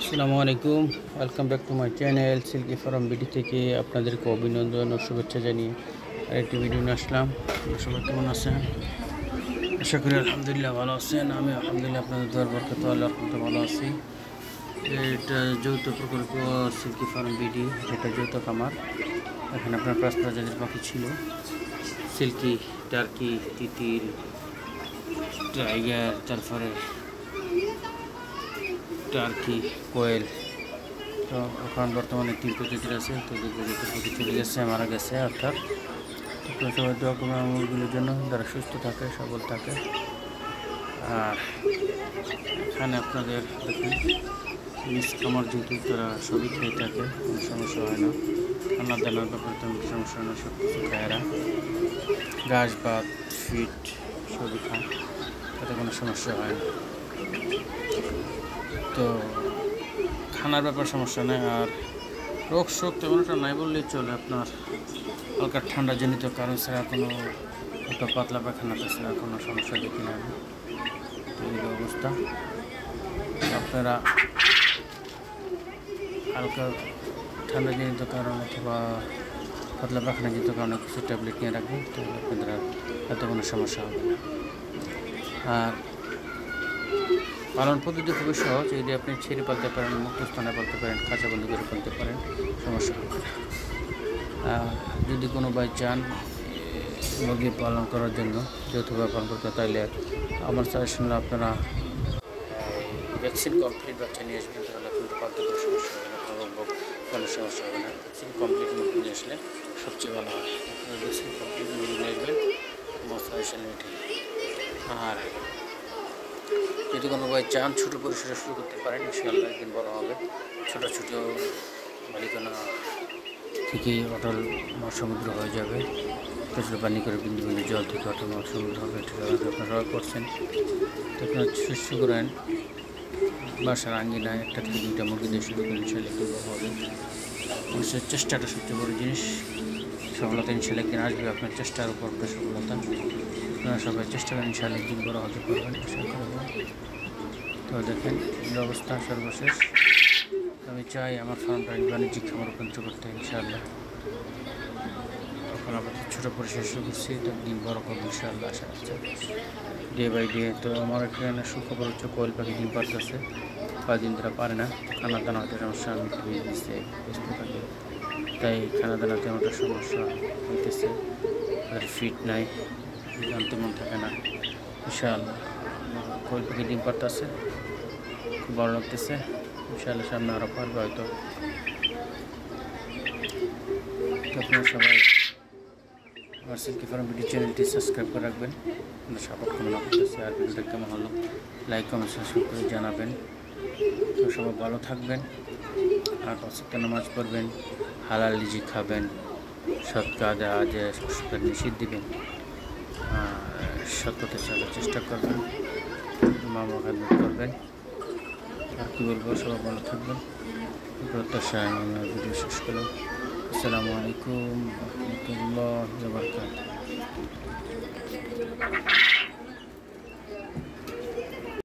আসসালামু আলাইকুম, welcome back to my channel silky farm BD থেকে আপনাদেরকে অভিনন্দন ও শুভেচ্ছা জানিয়ে আরেকটি ভিডিও নিয়ে আসলাম। সবাই কেমন আছেন? আশা করি আলহামদুলিল্লাহ ভালো আছেন। আমি আলহামদুলিল্লাহ আপনাদের দোয়ার বরকতে আল্লাহর রহমতে ভালো আছি। এটা যৌথ প্রকল্প সিল্কি ফার্ম বিডি, এটা যৌথ খামার। এখানে আপনার 5 প্রজাতির পাখি ছিল: সিল্কি, টার্কি, তিতির, টাইগার, তারপরে টার্কি, কোয়েল। তো এখন বর্তমানে 3 প্রজাতির আছে। তো 2 প্রজাতির পাখি চলে গেছে, মারা গেছে। অর্থাৎ সবাই দোয়া করবেন মুরগিগুলোর জন্য, যারা সুস্থ থাকে, সবল থাকে। আর এখানে আপনাদের দেখুন মিস খামার, যেহেতু তারা সবই খেয়ে থাকে, কোনো সমস্যা হয় না। খানা দানার ব্যাপারে তেমন সমস্যা হয় না, সব কিছু খায়রা, ঘাস, ভাত, ফিট সবই খায়, তাতে কোনো সমস্যা হয় না। তো খানার ব্যাপার সমস্যা নেই। আর রোগ শোক তেমন একটা নাই বললেই চলে। আপনার হালকা ঠান্ডা জনিত কারণ ছাড়া, কোনো একটা পাতলা পায়খানা ছাড়া কোনো সমস্যা দেখি না আমি। এই অবস্থা। আপনারা হালকা ঠান্ডা জনিত কারণ অথবা পাতলা পায়খানা জনিত কারণে কিছু ট্যাবলেট নিয়ে রাখবেন, তো আপনাদের তাতে কোনো সমস্যা হবে না। আর পালন পদ্ধতি খুবই সহজ। যদি আপনি ছেড়ে পালতে পারেন, মুক্ত স্থানে পালতে পারেন, খাঁচা বন্ধ করে পালতে পারেন, সমস্যা হবে না। যদি কোনো ভাই চান মুরগি পালন করার জন্য, যৌথভাবে পালন করতে, তাহলে আমার সাজেশন হলো আপনারা ভ্যাকসিন কমপ্লিট বাচ্চা নিয়ে আসবেন, তাহলে আপনার পালতে কোনো সমস্যা হবে না, কোনো সমস্যা হবে না। ভ্যাকসিন কমপ্লিট মুরগি নিয়ে আসলে সবচেয়ে ভালো হয়। আপনারা ভ্যাকসিন কমপ্লিট মুরগি নিয়ে আসবেন, আমার সাজেশন এটাই। আর যদি কোনো ভাই চান ছোটো পরিসরে শুরু করতে পারেন, ইনশাআল্লাহ একদিন বড় হবে। ছোটো ছোটো মালিকানা থেকে অটল সমুদ্র হয়ে যাবে। প্রচুর পানি করে বিন্দু বিন্দু জল থেকে অটল সমুদ্র হবে। আপনারা করছেন, তো আপনারা শুরু করেন বাসার আঙ্গিনায় 1টা থেকে 2টা মুরগি দিয়ে শুরু করে, ইনশাআল্লাহ একদিন বড় হবে। মানুষের চেষ্টাটা সবচেয়ে বড় জিনিস। সফলতা ইনশাআল্লাহ একদিন আসবে, আপনার চেষ্টার উপর সফলতা। আপনারা সবাই চেষ্টা করেন, ইনশাআল্লাহ একদিন বড় হতে পারবেন, আশা করব। তো দেখেন এই অবস্থা। সর্বশেষ আমি চাই আমার ফার্মটা বাণিজ্যিক খামার রূপান্তর করতে, ইনশাআল্লাহ। এখন আবার ছোটো পরিসরে শুরু করছি, তো একদিন বড় করবো ইনশাআল্লাহ, আশা আছে ডে বাই ডে। তো আমার এখানে সুখবর হচ্ছে, কোয়েল পাখি ডিম পারতেছে। কয়েকদিন ধরে পারে না, খানা দানা হতে সমস্যা, আমি খেয়ে দিচ্ছে ব্যস্ত থাকি, তাই খানা দানা তেমন একটা সমস্যা হইতেছে। আর ফিট নাই, জানতে মন থাকে না। ইনশাআল্লাহ কোয়েল পাখি ডিম পারতেছে, খুব ভালো লাগতেছে। ইনশাআল্লাহ সামনে আরও পারবে হয়তো। তো আপনারা সবাই আমার সিল্কি ফার্ম বিডি চ্যানেলটি সাবস্ক্রাইব করে রাখবেন, আমরা সাপোর্ট কামনা করতেছি। আর ভিডিওটা কেমন হলো লাইক, কমেন্ট, সাবস্ক্রাইব করে জানাবেন। তো সবাই ভালো থাকবেন, আর 5 ওয়াক্ত নামাজ পড়বেন, হালাল রিজিক খাবেন, সৎ কাজ নিষেধ দিবেন, সৎ পথে চলার চেষ্টা করবেন, মা বাবা করবেন। আর কী বলবো, সবাই ভালো থাকবেন। প্রত্যাশায় আমি ভিডিও শেষ করলাম। আসসালামু আলাইকুম ওয়া রাহমাতুল্লাহি ওয়া বারাকাতুহু।